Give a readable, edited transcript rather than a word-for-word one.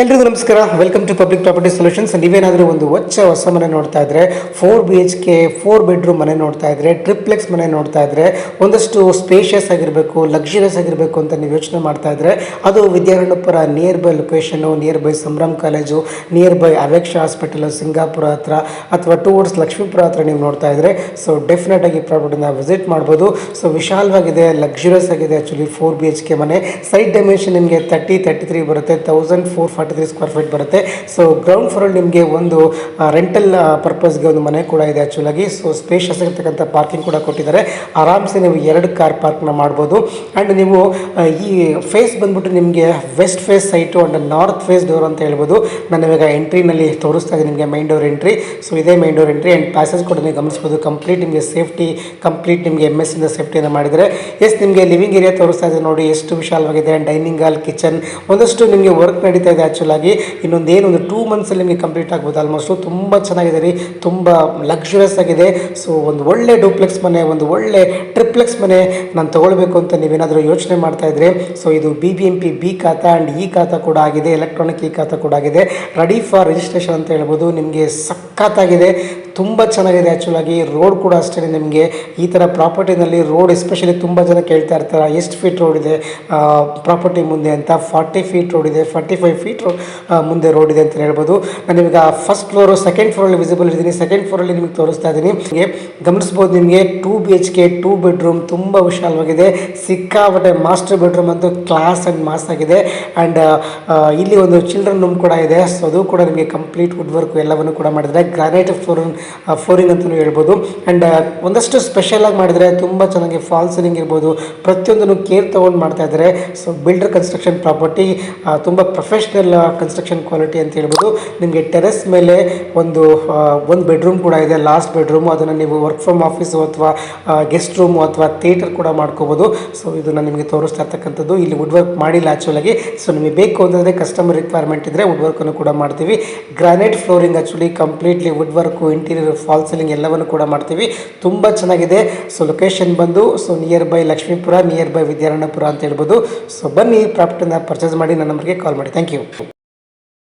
ಎಲ್ರಿಗೂ ನಮಸ್ಕಾರ. Welcome to public property solutions. ನೀವೇನಾದರೂ ಒಂದು ಹೊಸ ಮನೆ ನೋಡ್ತಾ ಇದ್ರೆ, 4 BHK 4 ಬೆಡ್ರೂಮ್ ಮನೆ ನೋಡ್ತಾ ಇದ್ರೆ, ಟ್ರಿಪ್ಲೆಕ್ಸ್ ಮನೆ ನೋಡ್ತಾ ಇದ್ರೆ, ಒಂದಷ್ಟು ಸ್ಪೇಷಿಯಸ್ ಆಗಿರಬೇಕು, ಲಕ್ಸುರಿಯಸ್ ಆಗಿರಬೇಕು ಅಂತ ನೀವು ಯೋಚನೆ ಮಾಡ್ತಾ ಇದ್ರೆ, ಅದು Vidyaranyapura near by location, near by Sambhram college, near by Aveksha hospital Singapura ಹತ್ರ, ಅಥವಾ ಟುವರ್ಡ್ಸ್ ಲಕ್ಷ್ಮೀಪುರ ಹತ್ರ ನೀವು ನೋಡ್ತಾ ಇದ್ರೆ, ಸೊ ಡೆಫಿನೆಟ್ ಆಗಿ ಪ್ರಾಪರ್ಟಿನ ವಿಸಿಟ್ ಮಾಡ್ಬೋದು. ಸೊ ವಿಶಾಲವಾಗಿದೆ, ಲಕ್ಸುರಿಯಸ್ ಆಗಿದೆ. ಆ್ಯಕ್ಚುಲಿ 4 BHK ಮನೆ ಸೈಟ್ ಡೈಮೆನ್ಷನ್ ನಿಮಗೆ 33 ಬರುತ್ತೆ, 1443 ಸ್ಕ್ವೇರ್ ಫೀಟ್ ಬರುತ್ತೆ. ಸೊ ಗ್ರೌಂಡ್ ಫ್ಲೋರಲ್ಲಿ ನಿಮಗೆ ಒಂದು ರೆಂಟಲ್ ಪರ್ಪಸ್ಗೆ ಒಂದು ಮನೆ ಕೂಡ ಇದೆ ಆ್ಯಕ್ಚುಲಾಗಿ. ಸೊ ಸ್ಪೇಷಿಯಸ್ ಆಗಿರ್ತಕ್ಕಂಥ ಪಾರ್ಕಿಂಗ್ ಕೂಡ ಕೊಟ್ಟಿದ್ದಾರೆ. ಆರಾಮ್ಸೆ ನೀವು 2 ಕಾರ್ ಪಾರ್ಕ್ನ ಮಾಡ್ಬೋದು. ಆ್ಯಂಡ್ ನೀವು ಈ ಫೇಸ್ ಬಂದ್ಬಿಟ್ಟು ನಿಮಗೆ west face site and north face door ಅಂತ ಹೇಳ್ಬೋದು. ನಾನು ಇವಾಗ ಎಂಟ್ರಿನಲ್ಲಿ ತೋರಿಸ್ತಾ ಇದ್ದೀನಿ ನಿಮಗೆ ಮೈನ್ ಡೋರ್ ಎಂಟ್ರಿ. ಸೊ ಇದೇ main door entry and passage ಕೂಡ ನೀವು ಗಮನಿಸ್ಬೋದು. ಕಂಪ್ಲೀಟ್ ನಿಮಗೆ ಸೇಫ್ಟಿ, ಕಂಪ್ಲೀಟ್ ನಿಮಗೆ MS ಇಂದ ಸೇಫ್ಟಿಯನ್ನು ಮಾಡಿದರೆ. ನಿಮಗೆ ಲಿವಿಂಗ್ ಏರಿಯಾ ತೋರಿಸ್ತಾ ಇದೆ ನೋಡಿ, ಎಷ್ಟು ವಿಶಾಲವಾಗಿದೆ. ಡೈನಿಂಗ್ ಹಾಲ್, ಕಿಚನ್, ಒಂದಷ್ಟು ನಿಮಗೆ ವರ್ಕ್ ನಡೀತಾ ಇದೆ ಆ್ಯಕ್ಚುಲಾಗಿ. ಇನ್ನೊಂದು 2 ಮಂತ್ಸಲ್ಲಿ ನಿಮಗೆ ಕಂಪ್ಲೀಟ್ ಆಗ್ಬೋದು ಆಲ್ಮೋಸ್ಟು. ತುಂಬ ಚೆನ್ನಾಗಿದೆ ರೀ, ತುಂಬ ಲಕ್ಸುರಿಯಸ್ ಆಗಿದೆ. ಸೊ ಒಂದು ಒಳ್ಳೆ ಡೂಪ್ಲೆಕ್ಸ್ ಮನೆ, ಒಂದು ಒಳ್ಳೆ ಟ್ರಿಪ್ಲೆಕ್ಸ್ ಮನೆ ನಾನು ತೊಗೊಳ್ಬೇಕು ಅಂತ ನೀವೇನಾದರೂ ಯೋಚನೆ ಮಾಡ್ತಾ ಇದ್ರೆ, ಸೊ ಇದು BBMP B ಖಾತಾ ಆ್ಯಂಡ್ ಈ ಖಾತಾ ಕೂಡ ಆಗಿದೆ, ಎಲೆಕ್ಟ್ರಾನಿಕ್ ಈ ಖಾತಾ ಕೂಡ ಆಗಿದೆ. ರೆಡಿ ಫಾರ್ ರಿಜಿಸ್ಟ್ರೇಷನ್ ಅಂತ ಹೇಳ್ಬೋದು. ನಿಮಗೆ ಸಖತ್ತಾಗಿದೆ, ತುಂಬ ಚೆನ್ನಾಗಿದೆ ಆ್ಯಕ್ಚುಲಾಗಿ. ರೋಡ್ ಕೂಡ ಅಷ್ಟೇ. ನಿಮಗೆ ಈ ಥರ ಪ್ರಾಪರ್ಟಿನಲ್ಲಿ ರೋಡ್ ಎಸ್ಪೆಷಲಿ ತುಂಬ ಜನ ಕೇಳ್ತಾ ಇರ್ತಾರೆ, ಎಷ್ಟು ಫೀಟ್ ರೋಡ್ ಇದೆ ಪ್ರಾಪರ್ಟಿ ಮುಂದೆ ಅಂತ. 40 ಫೀಟ್ ರೋಡ್ ಇದೆ, 45 ಫೀಟ್ ಮುಂದೆ ರೋಡ್ ಇದೆ ಅಂತ ಹೇಳ್ಬೋದು. ನಾನು ಇವಾಗ ಫಸ್ಟ್ ಫ್ಲೋರು, ಸೆಕೆಂಡ್ ಫ್ಲೋರಲ್ಲಿ ವಿಸಿಬಲ್ ಇದ್ದೀನಿ. ಸೆಕೆಂಡ್ ಫ್ಲೋರಲ್ಲಿ ನಿಮಗೆ ತೋರಿಸ್ತಾ ಇದ್ದೀನಿ. ನಿಮಗೆ ಗಮನಿಸ್ಬೋದು, ನಿಮಗೆ 2 BHK 2 ಬೆಡ್ರೂಮ್ ತುಂಬ ವಿಶಾಲವಾಗಿದೆ. ಸಿಕ್ಕಾಪಟ್ಟೆ ಮಾಸ್ಟರ್ ಬೆಡ್ರೂಮ್ ಅಂತೂ ಕ್ಲಾಸ್ ಆ್ಯಂಡ್ ಮಾಸ್ ಆಗಿದೆ. ಆ್ಯಂಡ್ ಇಲ್ಲಿ ಒಂದು ಚಿಲ್ಡ್ರನ್ ರೂಮ್ ಕೂಡ ಇದೆ. ಸೊ ಅದು ಕೂಡ ನಿಮಗೆ ಕಂಪ್ಲೀಟ್ ವುಡ್ ವರ್ಕ್ ಎಲ್ಲವನ್ನು ಕೂಡ ಮಾಡಿದರೆ, ಗ್ರಾನೈಟ್ ಫ್ಲೋರಿಂಗ್ ಅಂತಲೂ ಹೇಳ್ಬೋದು. ಆ್ಯಂಡ್ ಒಂದಷ್ಟು ಸ್ಪೆಷಲಾಗಿ ಮಾಡಿದರೆ ತುಂಬ ಚೆನ್ನಾಗಿ ಫಾಲ್ ಸೀಲಿಂಗ್ ಇರ್ಬೋದು, ಪ್ರತಿಯೊಂದನ್ನು ಕೇರ್ ತೊಗೊಂಡು ಮಾಡ್ತಾ ಇದ್ದಾರೆ. ಸೊ ಬಿಲ್ಡರ್ ಕನ್ಸ್ಟ್ರಕ್ಷನ್ ಪ್ರಾಪರ್ಟಿ, ತುಂಬ ಪ್ರೊಫೆಷ್ನಲ್ ಕನ್ಸ್ಟ್ರಕ್ಷನ್ ಕ್ವಾಲಿಟಿ ಅಂತ ಹೇಳ್ಬೋದು. ನಿಮಗೆ ಟೆರೆಸ್ ಮೇಲೆ ಒಂದು ಬೆಡ್ರೂಮ್ ಕೂಡ ಇದೆ, ಲಾಸ್ಟ್ ಬೆಡ್ರೂಮು. ಅದನ್ನು ನೀವು ವರ್ಕ್ ಫ್ರಮ್ ಆಫೀಸು ಅಥವಾ ಗೆಸ್ಟ್ ರೂಮು ಅಥವಾ ಥಿಯೇಟರ್ ಕೂಡ ಮಾಡ್ಕೋಬೋದು. ಸೊ ಇದು ನಾನು ನಿಮಗೆ ತೋರಿಸ್ತಾ ಇರ್ತಕ್ಕಂಥದ್ದು. ಇಲ್ಲಿ ವುಡ್ ವರ್ಕ್ ಮಾಡಿಲ್ಲ ಆ್ಯಕ್ಚುಲಾಗಿ. ಸೊ ನಿಮಗೆ ಬೇಕು ಅಂತಂದರೆ ಕಸ್ಟಮರ್ ರಿಕ್ವೈರ್ಮೆಂಟ್ ಇದ್ದರೆ ವುಡ್ ವರ್ಕನ್ನು ಕೂಡ ಮಾಡ್ತೀವಿ. Granite flooring actually completely wood work, interior, fall ceiling ಎಲ್ಲವನ್ನು ಕೂಡ ಮಾಡ್ತೀವಿ. ತುಂಬ ಚೆನ್ನಾಗಿದೆ. ಸೊ ಲೊಕೇಶನ್ ಬಂದು nearby Lakshmipura, nearby Vidyaranyapura ಅಂತ ಹೇಳ್ಬೋದು. ಸೊ ಬನ್ನಿ ಪ್ರಾಪರ್ಟಿನ ಪರ್ಚೇಸ್ ಮಾಡಿ, ನನ್ನ ನಂಬರ್ಗೆ ಕಾಲ್ ಮಾಡಿ. Thank you.